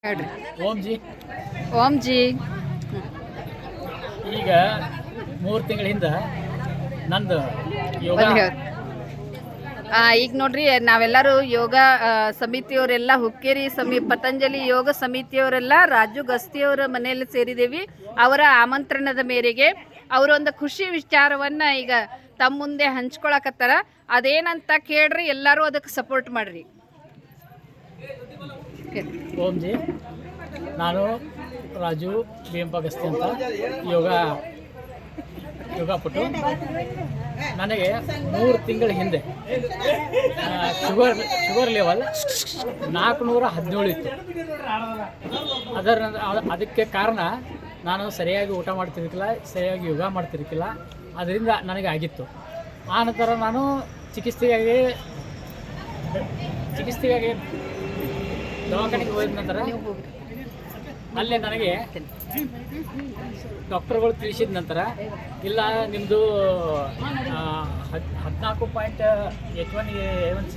ಹೇಳ್ರಿ. ಓಂ ಜಿ ಓಂ ಜಿ. ಈಗ 3 ತಿಂಗಳ ಹಿಂದೆ ನಂದು ಯೋಗ ಒಂದ್ ಹೇಳ್. ಈಗ ನೋಡ್ರಿ ನಾವೆಲ್ಲರೂ ಯೋಗ ಸಮಿತಿಯವರೆಲ್ಲ ಹುಕ್ಕೇರಿ ಪತಂಜಲಿ ಯೋಗ ಸಮಿತಿಯವರೆಲ್ಲ ರಾಜು ಗಸ್ತಿಯವರ ಮನೆಯಲ್ಲಿ ಸೇರಿದ್ದೀವಿ. ಅವರ ಆಮಂತ್ರಣದ ಮೇರೆಗೆ ಅವರೊಂದು ಖುಷಿ ವಿಚಾರವನ್ನ ಈಗ ತಮ್ಮ ಮುಂದೆ ಹಂಚ್ಕೊಳಕತ್ತಾರ. ಅದೇನಂತ ಕೇಳ್ರಿ, ಎಲ್ಲರೂ ಅದಕ್ಕೆ ಸಪೋರ್ಟ್ ಮಾಡ್ರಿ. ಓಂ ಜಿ, ನಾನು ರಾಜು ಬೇಂಪ ಗಸ್ತಿ ಅಂತ ಯೋಗಪಟು. ನನಗೆ 3 ತಿಂಗಳ ಹಿಂದೆ ಶುಗರ್ ಲೆವೆಲ್ 417 ಇತ್ತು. ಅದಕ್ಕೆ ಕಾರಣ ನಾನು ಸರಿಯಾಗಿ ಊಟ ಮಾಡ್ತಿರ್ಕಿಲ್ಲ, ಸರಿಯಾಗಿ ಯೋಗ ಮಾಡ್ತಿರ್ಕಿಲ್ಲ. ಅದರಿಂದ ನನಗೆ ಆಗಿತ್ತು. ಆ ನಂತರ ನಾನು ಚಿಕಿತ್ಸೆಗಾಗಿ ದವಾಖಾನೆಗೆ ಹೋದ ನಂತರ ಅಲ್ಲೇ ನನಗೆ ಡಾಕ್ಟರ್ಗಳು ತಿಳಿಸಿದ ನಂತರ ಇಲ್ಲ ನಿಮ್ಮದು 14.H1A1C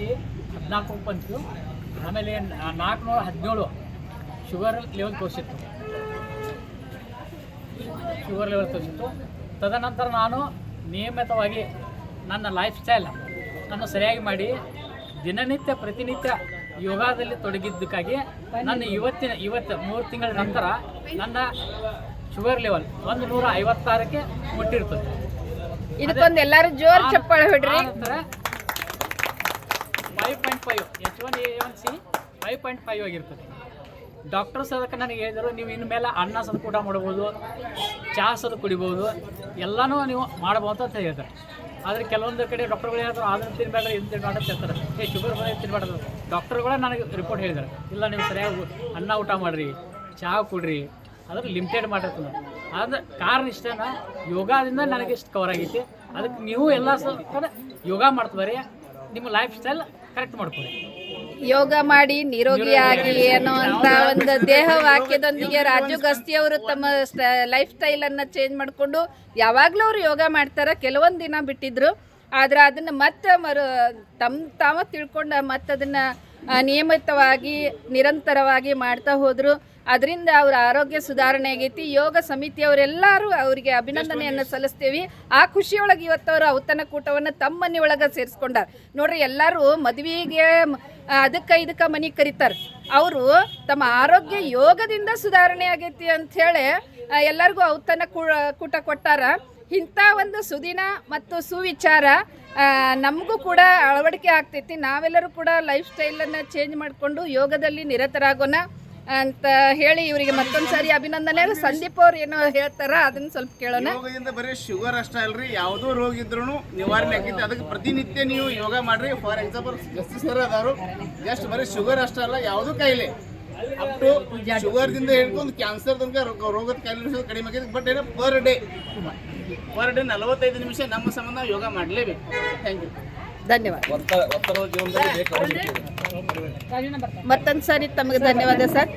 14 ಬಂತು. ಆಮೇಲೆ 417 ಶುಗರ್ ಲೆವೆಲ್ ತೋರಿಸಿತ್ತು. ತದನಂತರ ನಾನು ನಿಯಮಿತವಾಗಿ ನನ್ನ ಲೈಫ್ ಸ್ಟೈಲ್ ನಾನು ಸರಿಯಾಗಿ ಮಾಡಿ ಪ್ರತಿನಿತ್ಯ ಯೋಗದಲ್ಲಿ ತೊಡಗಿದ್ದಕ್ಕಾಗಿ ನನ್ನ ಇವತ್ತು 3 ತಿಂಗಳ ನಂತರ ನನ್ನ ಶುಗರ್ ಲೆವೆಲ್ 156ಕ್ಕೆ ಮುಟ್ಟಿರ್ತದೆ. ಇದಕ್ಕೊಂದು ಎಲ್ಲರೂ ಜೋರ್ ಚಪ್ಪಾಳೆ ಹೊಡ್ರಿ. 5.5 H1A1C 5.5 ಆಗಿರ್ತದೆ. ಡಾಕ್ಟರ್ಸ್ ಅದಕ್ಕೆ ನನಗೆ ಹೇಳಿದರು, ನೀವು ಇನ್ಮೇಲೆ ಅನ್ನ ಸದ ಊಟ ಮಾಡ್ಬೋದು, ಚಹಾ ಸದ ಕುಡಿಬೋದು, ಎಲ್ಲನೂ ನೀವು ಮಾಡ್ಬೋದು ಅಂತ ಹೇಳ್ತಾರೆ. ಆದರೆ ಕೆಲವೊಂದು ಕಡೆ ಡಾಕ್ಟರ್ಗಳು ಹೇಳ್ತಾರೆ ಅದನ್ನು ತಿನ್ಬೇಡ್ರಿ, ಇದನ್ನು ತಿನ್ಬೇಡ ಅಂತ ಹೇಳ್ತಾರೆ. ಶುಗರ್ ಬಂದರೆ ತಿನ್ಬೇಡ್ದು. ಡಾಕ್ಟರ್ಗಳೇ ನನಗೆ ರಿಪೋರ್ಟ್ ಹೇಳಿದ್ದಾರೆ, ಇಲ್ಲ ನೀವು ಸರಿಯಾಗಿ ಅನ್ನ ಊಟ ಮಾಡಿರಿ, ಚಹಾ ಕುಡ್ರಿ, ಅದ್ರ ಲಿಮಿಟೆಡ್ ಮಾಡಿರ್ತದೆ. ಅದ್ರ ಕಾರಣ ಇಷ್ಟನ ಯೋಗದಿಂದ ನನಗೆ ಇಷ್ಟು ಕವರ್ ಆಗೈತಿ. ಅದಕ್ಕೆ ನೀವು ಎಲ್ಲ ಯೋಗ ಮಾಡ್ತಾರೆ, ನಿಮ್ಮ ಲೈಫ್ ಸ್ಟೈಲ್ ಕರೆಕ್ಟ್ ಮಾಡ್ಕೊಳ್ಳಿ. ಯೋಗ ಮಾಡಿ ನಿರೋಗಿಯಾಗಿ ಅನ್ನುವಂಥ ಒಂದು ದೇಹ ವಾಕ್ಯದೊಂದಿಗೆ ರಾಜು ಗಸ್ತಿ ಅವರು ತಮ್ಮ ಲೈಫ್ ಸ್ಟೈಲನ್ನು ಚೇಂಜ್ ಮಾಡಿಕೊಂಡು ಯಾವಾಗಲೂ ಅವರು ಯೋಗ ಮಾಡ್ತಾರೆ. ಕೆಲವೊಂದು ದಿನ ಬಿಟ್ಟಿದ್ರು, ಆದರೆ ಅದನ್ನು ಮತ್ತೆ ತಾವ ತಿಳ್ಕೊಂಡು ಮತ್ತೆ ಅದನ್ನು ನಿಯಮಿತವಾಗಿ ನಿರಂತರವಾಗಿ ಮಾಡ್ತಾ ಹೋದರು. ಅದರಿಂದ ಅವರ ಆರೋಗ್ಯ ಸುಧಾರಣೆ ಆಗೈತಿ. ಯೋಗ ಸಮಿತಿಯವರೆಲ್ಲರೂ ಅವರಿಗೆ ಅಭಿನಂದನೆಯನ್ನು ಸಲ್ಲಿಸ್ತೀವಿ. ಆ ಖುಷಿಯೊಳಗೆ ಇವತ್ತವರು ಔತಣ ಕೂಟವನ್ನು ತಮ್ಮ ಮನೆಯೊಳಗೆ ಸೇರಿಸ್ಕೊಂಡಾರ ನೋಡ್ರಿ. ಎಲ್ಲರೂ ಮದುವೆಗೆ ಇದಕ್ಕೆ ಮನೆ ಕರೀತಾರೆ. ಅವರು ತಮ್ಮ ಆರೋಗ್ಯ ಯೋಗದಿಂದ ಸುಧಾರಣೆ ಆಗೈತಿ ಅಂಥೇಳಿ ಎಲ್ಲರಿಗೂ ಔತಣ ಕೂಟ ಕೊಟ್ಟಾರ. ಇಂಥ ಒಂದು ಸುದಿನ ಮತ್ತು ಸುವಿಚಾರ ನಮಗೂ ಕೂಡ ಅಳವಡಿಕೆ ಆಗ್ತೈತಿ. ನಾವೆಲ್ಲರೂ ಕೂಡ ಲೈಫ್ ಸ್ಟೈಲನ್ನು ಚೇಂಜ್ ಮಾಡಿಕೊಂಡು ಯೋಗದಲ್ಲಿ ನಿರತರಾಗೋಣ ಅಂತ ಹೇಳಿ ಇವರಿಗೆ ಮತ್ತೊಂದು ಸಾರಿ ಅಭಿನಂದನೆ. ಸಂದೀಪ್ ಅವ್ರು ಏನೋ ಹೇಳ್ತಾರ, ಅದನ್ನ ಸ್ವಲ್ಪ ಕೇಳೋಣ. ಯೋಗದಿಂದ ಬರೀ ಶುಗರ್ ಅಷ್ಟೇ ಅಲ್ರಿ, ಯಾವುದೋ ರೋಗ ಇದ್ರೂ ನಿವಾರಣೆ ಆಗೈತಿ. ಅದಕ್ಕೆ ಪ್ರತಿನಿತ್ಯ ನೀವು ಯೋಗ ಮಾಡ್ರಿ. ಫಾರ್ ಎಕ್ಸಾಂಪಲ್ ಜಸ್ತಿ ಸರ್ ಅದಾರು, ಜಸ್ಟ್ ಬರೀ ಶುಗರ್ ಅಷ್ಟೇ ಅಲ್ಲ, ಯಾವುದೂ ಕಾಯಿಲೆ ಅಪ್ ಟು ಶುಗರ್ದಿಂದ ಹಿಡ್ಕೊಂಡು ಕ್ಯಾನ್ಸರ್ ತನಕ ರೋಗದ ಕಾಯಿಲೆ ಕಡಿಮೆ ಆಗೈತಿ. ಬಟ್ ಏನೋ ಪರ್ ಡೇ 45 ನಿಮಿಷ ನಮ್ಮ ಸಂಬಂಧ ಯೋಗ ಮಾಡಲೇಬೇಕು. ಥ್ಯಾಂಕ್ ಯು, ಧನ್ಯವಾದ. ಮತ್ತೊಂದು ಸಾರಿ ತಮಗೆ ಧನ್ಯವಾದ ಸರ್.